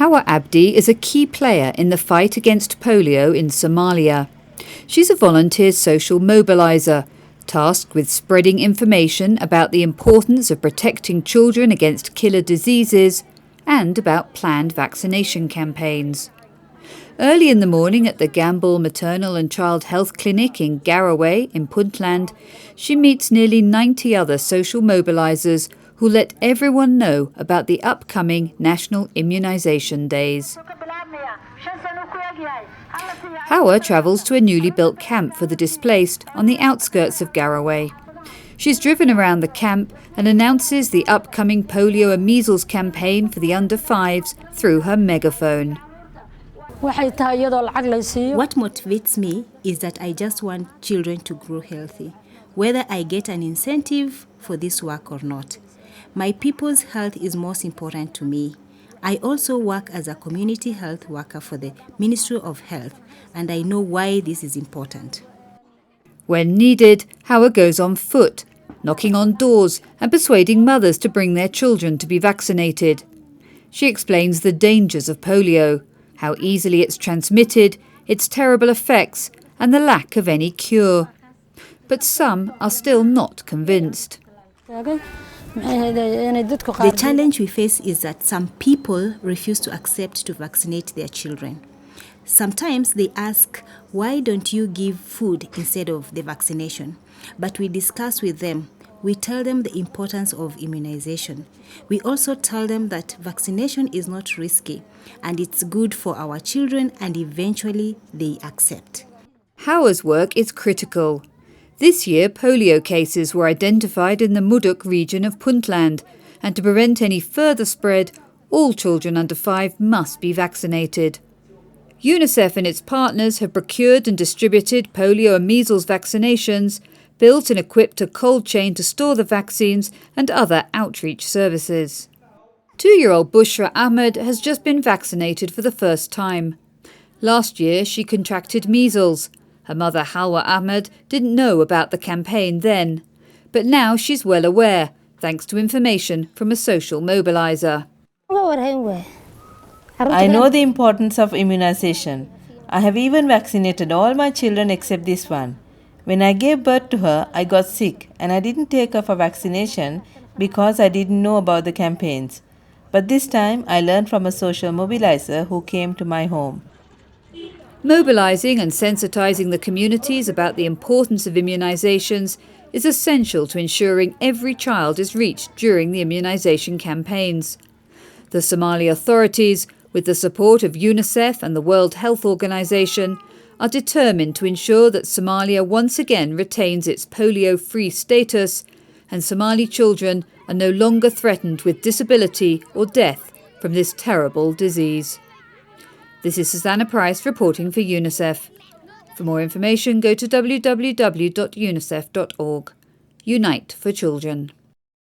Hawa Abdi is a key player in the fight against polio in Somalia. She's a volunteer social mobilizer, tasked with spreading information about the importance of protecting children against killer diseases and about planned vaccination campaigns. Early in the morning at the Gamble Maternal and Child Health Clinic in Garaway in Puntland, she meets nearly 90 other social mobilizers who let everyone know about the upcoming National Immunisation Days. Hawa travels to a newly built camp for the displaced on the outskirts of Garaway. She's driven around the camp and announces the upcoming polio and measles campaign for the under fives through her megaphone. What motivates me is that I just want children to grow healthy, whether I get an incentive for this work or not. My people's health is most important to me. I also work as a community health worker for the Ministry of Health, and I know why this is important. When needed, Hawa goes on foot, knocking on doors and persuading mothers to bring their children to be vaccinated. She explains the dangers of polio, how easily it's transmitted, its terrible effects, and the lack of any cure. But some are still not convinced. The challenge we face is that some people refuse to accept to vaccinate their children. Sometimes they ask, why don't you give food instead of the vaccination? But we discuss with them. We tell them the importance of immunization. We also tell them that vaccination is not risky and it's good for our children, and eventually they accept. Hawa's work is critical. This year, polio cases were identified in the Muduk region of Puntland, and to prevent any further spread, all children under 5 must be vaccinated. UNICEF and its partners have procured and distributed polio and measles vaccinations, built and equipped a cold chain to store the vaccines and other outreach services. 2-year-old Bushra Ahmed has just been vaccinated for the first time. Last year she contracted measles. Her mother Hawa Ahmed didn't know about the campaign then, but now she's well aware, thanks to information from a social mobilizer. I know the importance of immunization. I have even vaccinated all my children except this one. When I gave birth to her, I got sick and I didn't take her for vaccination because I didn't know about the campaigns. But this time I learned from a social mobilizer who came to my home. Mobilizing and sensitizing the communities about the importance of immunizations is essential to ensuring every child is reached during the immunization campaigns. The Somali authorities, with the support of UNICEF and the World Health Organization, are determined to ensure that Somalia once again retains its polio-free status and Somali children are no longer threatened with disability or death from this terrible disease. This is Susanna Price reporting for UNICEF. For more information, go to www.unicef.org. Unite for Children.